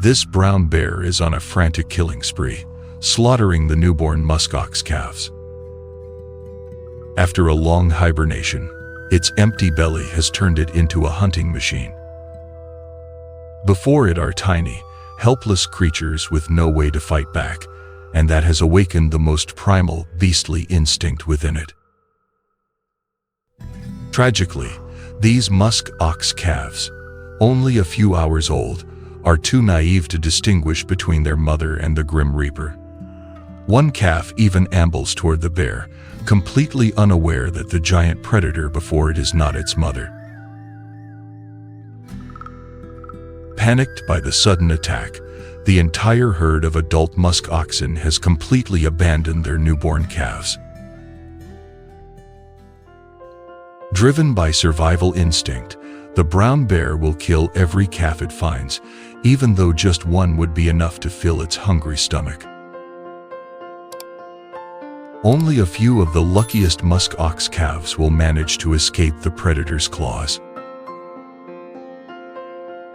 This brown bear is on a frantic killing spree, slaughtering the newborn muskox calves. After a long hibernation, its empty belly has turned it into a hunting machine. Before it are tiny, helpless creatures with no way to fight back, and that has awakened the most primal, beastly instinct within it. Tragically, these musk ox calves, only a few hours old, are too naive to distinguish between their mother and the grim reaper. One calf even ambles toward the bear, completely unaware that the giant predator before it is not its mother. Panicked by the sudden attack, the entire herd of adult musk oxen has completely abandoned their newborn calves. Driven by survival instinct, the brown bear will kill every calf it finds, even though just one would be enough to fill its hungry stomach. Only a few of the luckiest musk ox calves will manage to escape the predator's claws.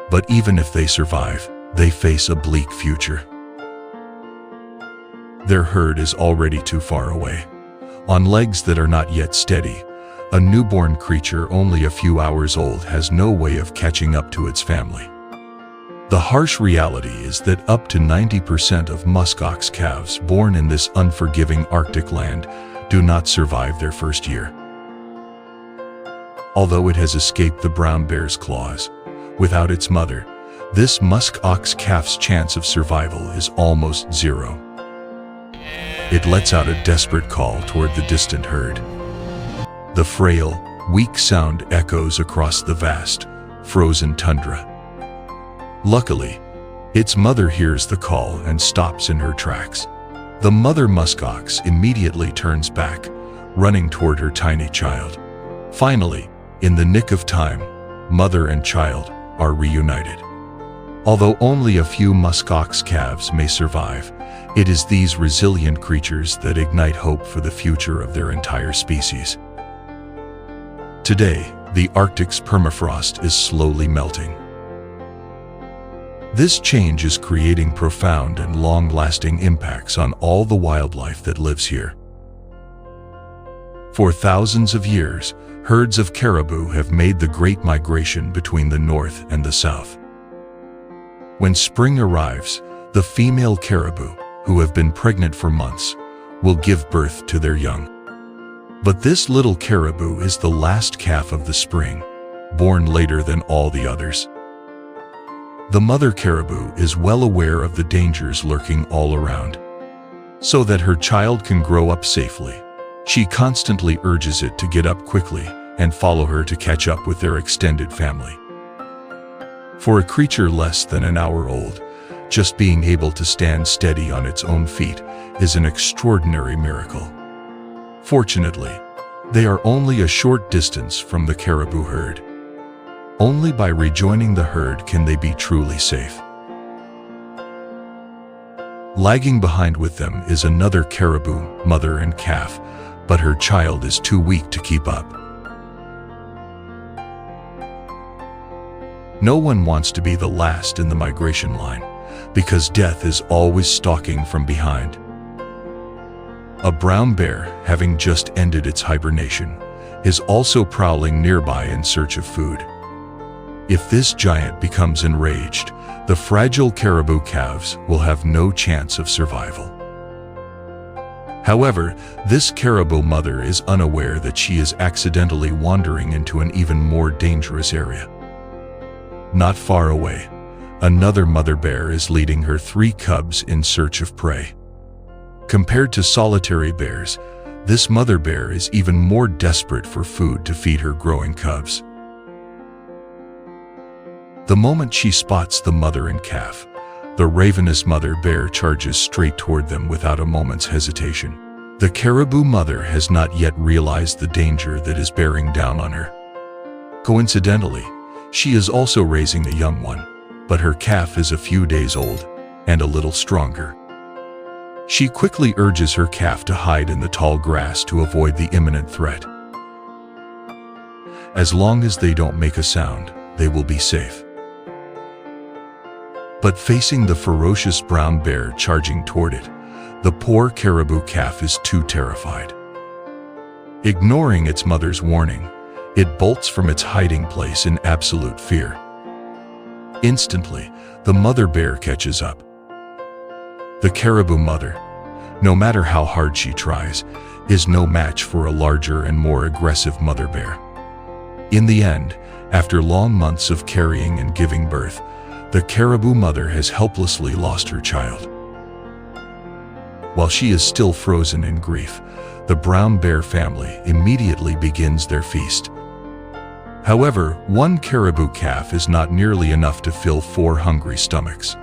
But even if they survive, they face a bleak future. Their herd is already too far away. On legs that are not yet steady, a newborn creature only a few hours old has no way of catching up to its family. The harsh reality is that up to 90% of muskox calves born in this unforgiving Arctic land do not survive their first year. Although it has escaped the brown bear's claws, without its mother, this musk ox calf's chance of survival is almost zero. It lets out a desperate call toward the distant herd. The frail, weak sound echoes across the vast, frozen tundra. Luckily, its mother hears the call and stops in her tracks. The mother muskox immediately turns back, running toward her tiny child. Finally, in the nick of time, mother and child are reunited. Although only a few muskox calves may survive, it is these resilient creatures that ignite hope for the future of their entire species. Today, the Arctic's permafrost is slowly melting. This change is creating profound and long-lasting impacts on all the wildlife that lives here. For thousands of years, herds of caribou have made the great migration between the north and the south. When spring arrives, the female caribou, who have been pregnant for months, will give birth to their young. But this little caribou is the last calf of the spring, born later than all the others. The mother caribou is well aware of the dangers lurking all around. So that her child can grow up safely, she constantly urges it to get up quickly and follow her to catch up with their extended family. For a creature less than an hour old, just being able to stand steady on its own feet is an extraordinary miracle. Fortunately, they are only a short distance from the caribou herd. Only by rejoining the herd can they be truly safe. Lagging behind with them is another caribou, mother and calf, but her child is too weak to keep up. No one wants to be the last in the migration line, because death is always stalking from behind. A brown bear, having just ended its hibernation, is also prowling nearby in search of food. If this giant becomes enraged, the fragile caribou calves will have no chance of survival. However, this caribou mother is unaware that she is accidentally wandering into an even more dangerous area. Not far away, another mother bear is leading her 3 cubs in search of prey. Compared to solitary bears, this mother bear is even more desperate for food to feed her growing cubs. The moment she spots the mother and calf, the ravenous mother bear charges straight toward them without a moment's hesitation. The caribou mother has not yet realized the danger that is bearing down on her. Coincidentally, she is also raising a young one, but her calf is a few days old and a little stronger. She quickly urges her calf to hide in the tall grass to avoid the imminent threat. As long as they don't make a sound, they will be safe. But facing the ferocious brown bear charging toward it, the poor caribou calf is too terrified. Ignoring its mother's warning, it bolts from its hiding place in absolute fear. Instantly, the mother bear catches up. The caribou mother, no matter how hard she tries, is no match for a larger and more aggressive mother bear. In the end, after long months of carrying and giving birth, the caribou mother has helplessly lost her child. While she is still frozen in grief, the brown bear family immediately begins their feast. However, one caribou calf is not nearly enough to fill 4 hungry stomachs.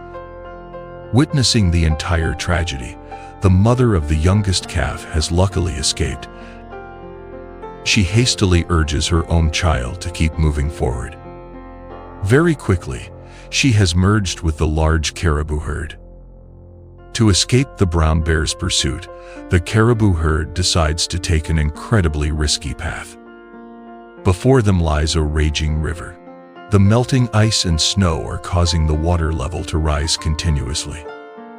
Witnessing the entire tragedy, the mother of the youngest calf has luckily escaped. She hastily urges her own child to keep moving forward. Very quickly, she has merged with the large caribou herd. To escape the brown bear's pursuit, the caribou herd decides to take an incredibly risky path. Before them lies a raging river. The melting ice and snow are causing the water level to rise continuously.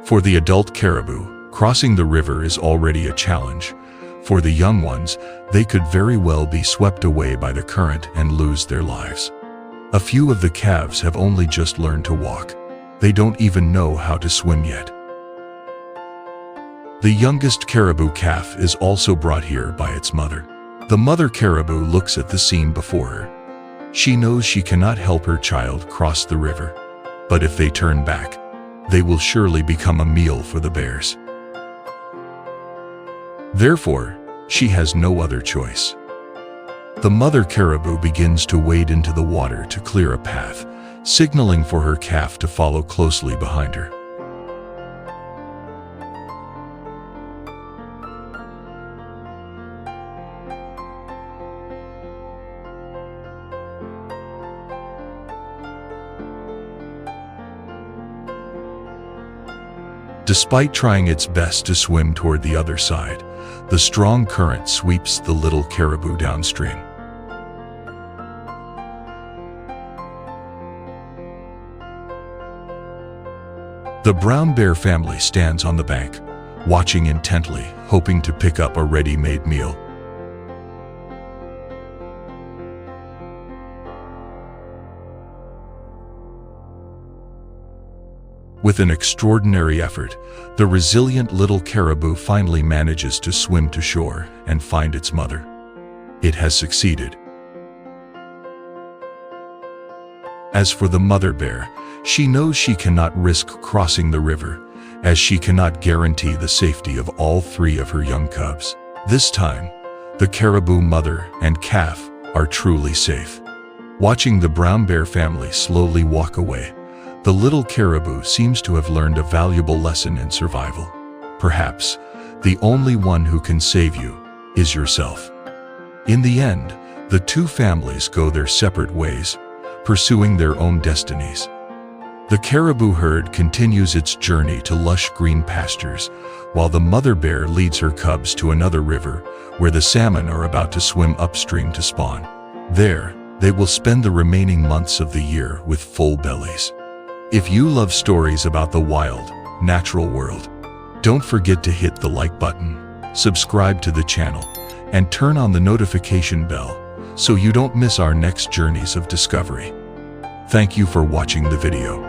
For the adult caribou, crossing the river is already a challenge. For the young ones, they could very well be swept away by the current and lose their lives. A few of the calves have only just learned to walk. They don't even know how to swim yet. The youngest caribou calf is also brought here by its mother. The mother caribou looks at the scene before her. She knows she cannot help her child cross the river, but if they turn back, they will surely become a meal for the bears. Therefore, she has no other choice. The mother caribou begins to wade into the water to clear a path, signaling for her calf to follow closely behind her. Despite trying its best to swim toward the other side, the strong current sweeps the little caribou downstream. The brown bear family stands on the bank, watching intently, hoping to pick up a ready-made meal. With an extraordinary effort, the resilient little caribou finally manages to swim to shore and find its mother. It has succeeded. As for the mother bear, she knows she cannot risk crossing the river, as she cannot guarantee the safety of all 3 of her young cubs. This time, the caribou mother and calf are truly safe. Watching the brown bear family slowly walk away, the little caribou seems to have learned a valuable lesson in survival. Perhaps, the only one who can save you is yourself. In the end, the 2 families go their separate ways, pursuing their own destinies. The caribou herd continues its journey to lush green pastures, while the mother bear leads her cubs to another river, where the salmon are about to swim upstream to spawn. There, they will spend the remaining months of the year with full bellies. If you love stories about the wild, natural world, don't forget to hit the like button, subscribe to the channel, and turn on the notification bell so you don't miss our next journeys of discovery. Thank you for watching the video.